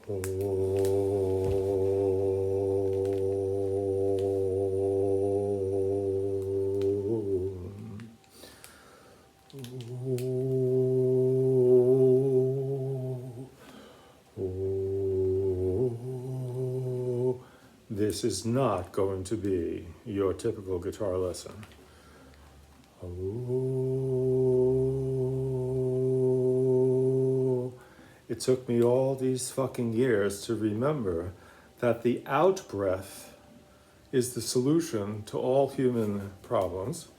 This is not going to be your typical guitar lesson. It took me all these fucking years to remember that the out breath is the solution to all human problems.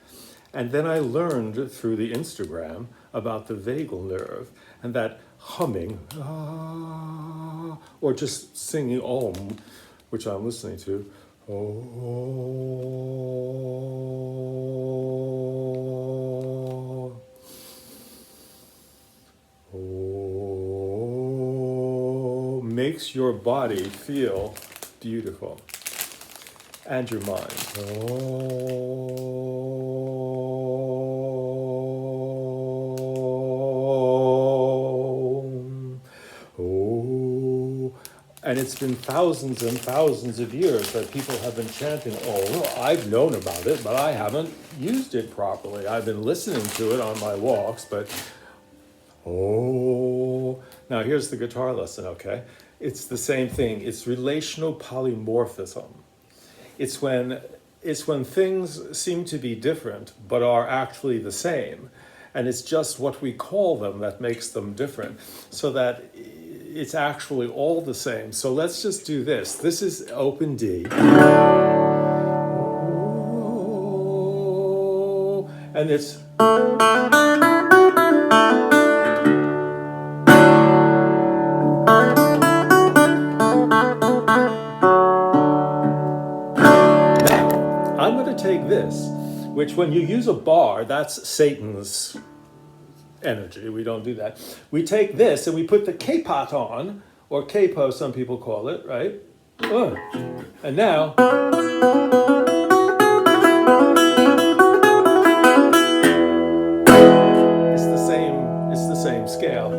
And then I learned through the Instagram about the vagal nerve and that humming, or just singing Om, which I'm listening to, makes your body feel beautiful and your mind. And it's been thousands and thousands of years that people have been chanting Om. I've known about it, but I haven't used it properly. I've been listening to it on my walks, but now here's the guitar lesson, okay? It's the same thing. It's relational polymorphism. It's when things seem to be different, but are actually the same. And it's just what we call them that makes them different, so that it's actually all the same. So let's just do this. This is open D. And it's... I'm going to take this, which when you use a bar, that's Satan's energy. We don't do that. We take this and we put the K-pot on, or capo some people call it, right? And now... it's the same scale.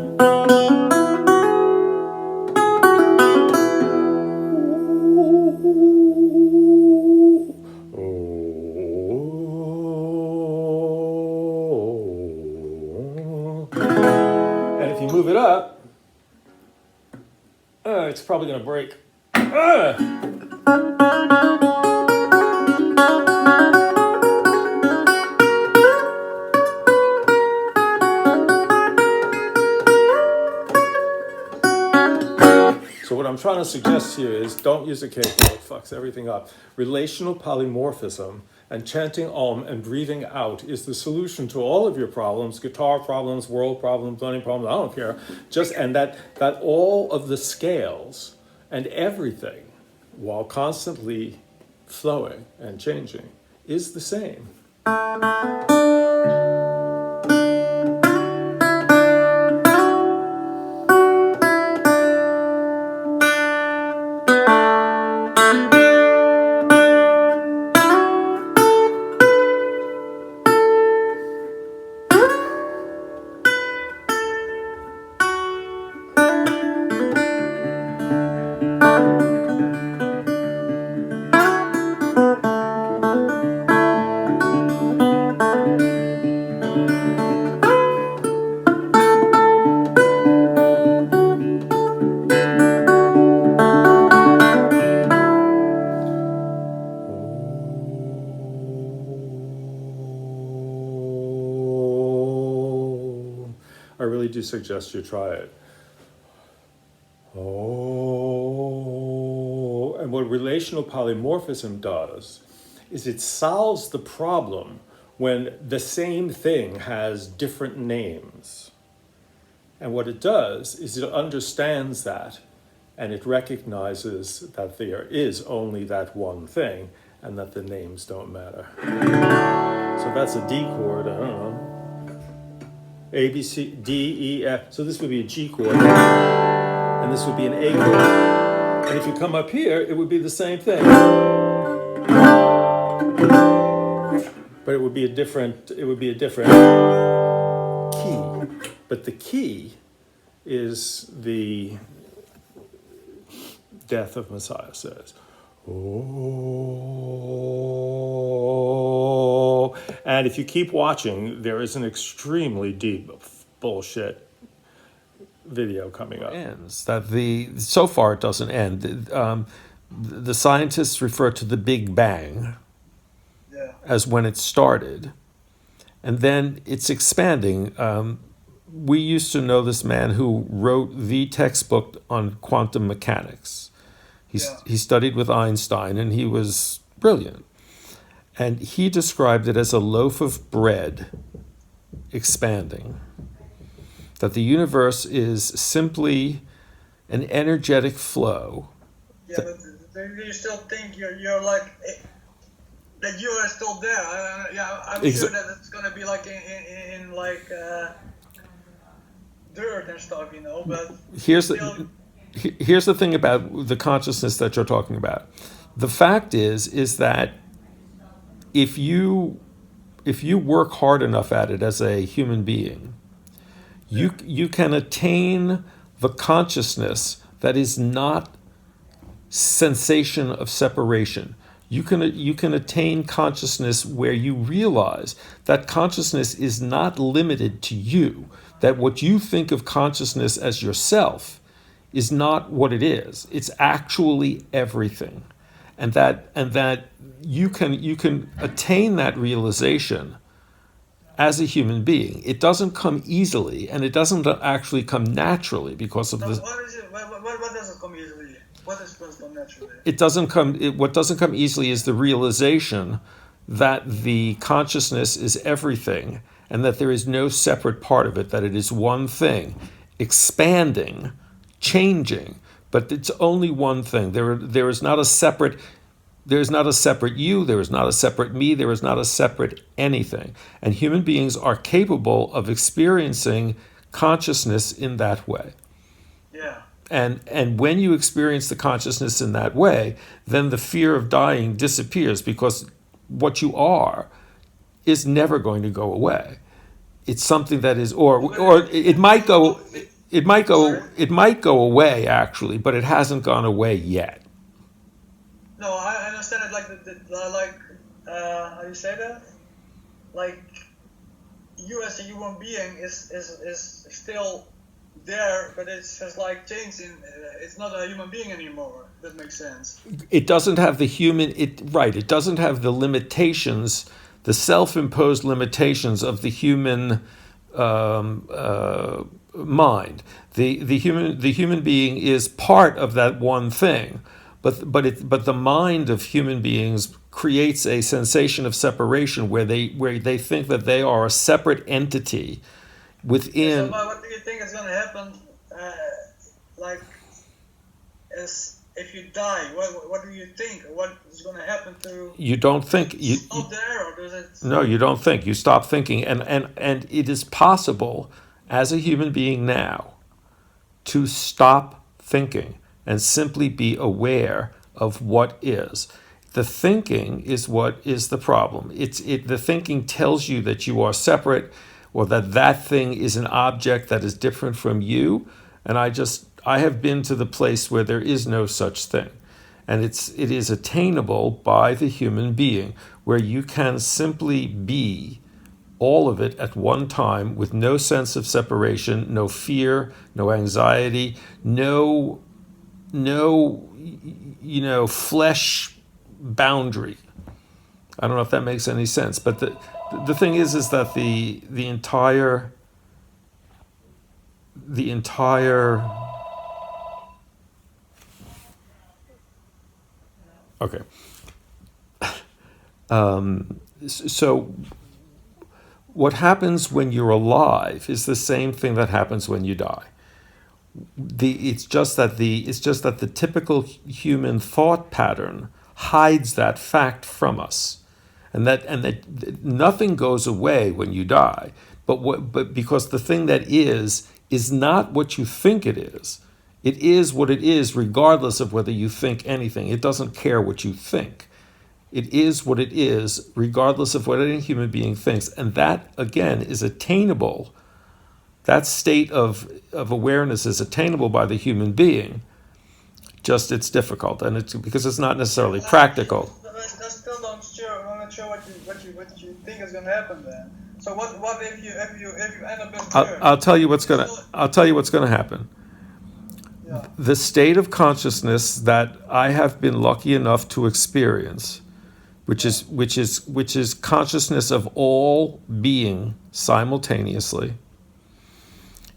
Move it up, it's probably going to break. So what I'm trying to suggest here is don't use a capo, it fucks everything up. Relational polymorphism and chanting Om and breathing out is the solution to all of your problems, guitar problems, world problems, learning problems, I don't care. And that all of the scales and everything, while constantly flowing and changing, is the same. I really do suggest you try it. And what relational polymorphism does is it solves the problem when the same thing has different names. And what it does is it understands that, and it recognizes that there is only that one thing and that the names don't matter. So that's a D chord, I don't know. A, B, C, D, E, F. So this would be a G chord, and this would be an A chord. And if you come up here, it would be the same thing. But it would be a different key. But the key is death of Messiah says, oh. And if you keep watching, there is an extremely deep bullshit video coming up. Ends that so far it doesn't end. The scientists refer to the Big Bang as when it started, and then it's expanding. We used to know this man who wrote the textbook on quantum mechanics. He studied with Einstein, and he was brilliant. And he described it as a loaf of bread expanding. That the universe is simply an energetic flow. Yeah, but do you still think you're like that you are still there? I'm sure that it's gonna be like in like dirt and stuff, you know. But here's the thing about the consciousness that you're talking about. The fact is that if you work hard enough at it as a human being, you can attain the consciousness that is not sensation of separation. You can attain consciousness where you realize that consciousness is not limited to you, that what you think of consciousness as yourself is not what it is. It's actually everything. And that you can attain that realization as a human being. It doesn't come easily, and it doesn't actually come naturally because of the. What is it? What doesn't come easily? What is supposed to come naturally? It doesn't come. What doesn't come easily is the realization that the consciousness is everything, and that there is no separate part of it. That it is one thing, expanding, changing, but it's only one thing. There is not a separate. There is not a separate you, there is not a separate me, there is not a separate anything. And human beings are capable of experiencing consciousness in that way. Yeah. And when you experience the consciousness in that way, then the fear of dying disappears, because what you are is never going to go away. It's something that is, or it might go away actually, but it hasn't gone away yet. No, I understand it like how do you say that? Like you as a human being is still there, but it's just like changing. It's not a human being anymore. That makes sense. It doesn't have the human. It doesn't have the limitations, the self-imposed limitations of the human mind. The human being is part of that one thing. But the mind of human beings creates a sensation of separation where they think that they are a separate entity within. So what do you think is going to happen? As if you die, what do you think? What is going to happen to? You don't think you. Out there, or does it? No, you don't think. You stop thinking, and it is possible as a human being now to stop thinking and simply be aware of what is. The thinking is what is the problem. The thinking tells you that you are separate, or that thing is an object that is different from you. And I have been to the place where there is no such thing. And it is attainable by the human being, where you can simply be all of it at one time with no sense of separation, no fear, no anxiety, no flesh boundary. I don't know if that makes any sense, but the thing is that the entire okay. So what happens when you're alive is the same thing that happens when you die. It's just that the typical human thought pattern hides that fact from us, and that nothing goes away when you die. But because the thing that is not what you think it is. It is what it is, regardless of whether you think anything. It doesn't care what you think. It is what it is, regardless of what any human being thinks, and that again is attainable. That state of awareness is attainable by the human being Just it's difficult, and it's because it's not necessarily practical. That still don't show. I'm not sure what you think is gonna happen then. So what if you end up in church? I'll tell you what's gonna happen. Yeah. The state of consciousness that I have been lucky enough to experience, which is consciousness of all being simultaneously,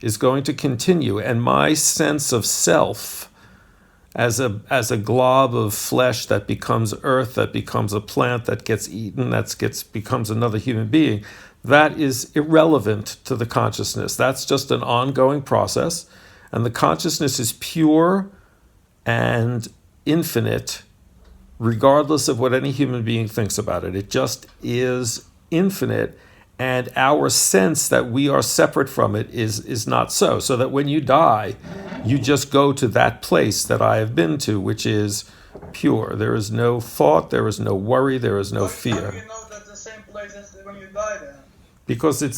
is going to continue, and my sense of self as a glob of flesh that becomes earth, that becomes a plant, that gets eaten, becomes another human being, that is irrelevant to the consciousness. That's just an ongoing process, and the consciousness is pure and infinite, regardless of what any human being thinks about it. It just is infinite, and our sense that we are separate from it is not so. So that when you die, you just go to that place that I have been to, which is pure. There is no thought, there is no worry, there is no fear. How do you know that's the same place as when you die then? Because it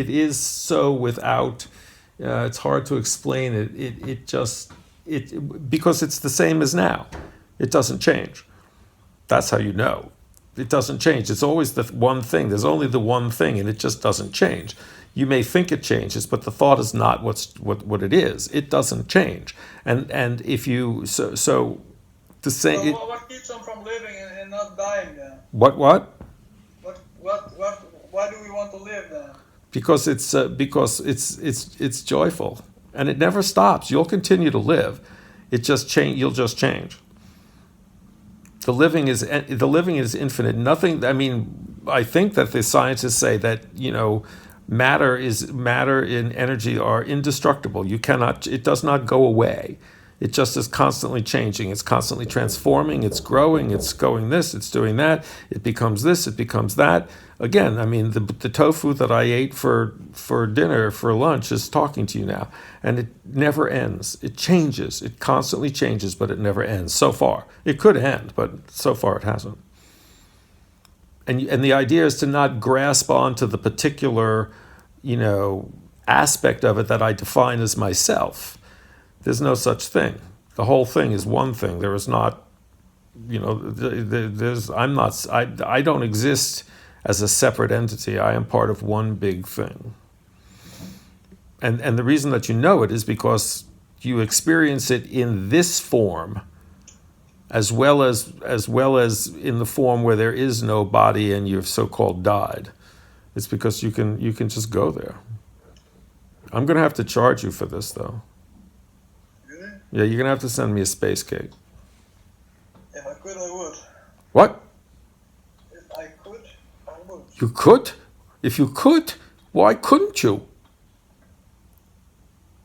is so without. It's hard to explain it. Because it's the same as now. It doesn't change. That's how you know. It doesn't change. It's always the one thing. There's only the one thing, and it just doesn't change. You may think it changes, but the thought is not what it is. It doesn't change. And if you so the same. So what keeps them from living and not dying then? What? Why do we want to live then? Because it's joyful, and it never stops. You'll continue to live. It just change. You'll just change. The living is infinite. Nothing. I mean, I think that the scientists say that matter and energy are indestructible. You cannot. It does not go away. It just is constantly changing. It's constantly transforming. It's growing. It's going this. It's doing that. It becomes this. It becomes that. Again, I mean, the tofu that I ate for dinner, for lunch, is talking to you now. And it never ends. It changes. It constantly changes, but it never ends. So far. It could end, but so far it hasn't. And the idea is to not grasp onto the particular, aspect of it that I define as myself. There's no such thing. The whole thing is one thing. There is not, I don't exist as a separate entity. I am part of one big thing. And the reason that you know it is because you experience it in this form, as well as in the form where there is no body and you've so-called died. It's because you can just go there. I'm going to have to charge you for this, though. Really? Yeah, you're going to have to send me a space cake. If I could, I would. What? If I could, I would. You could? If you could, why couldn't you?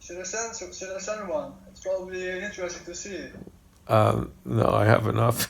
Should I send one? It's probably interesting to see. No, I have enough.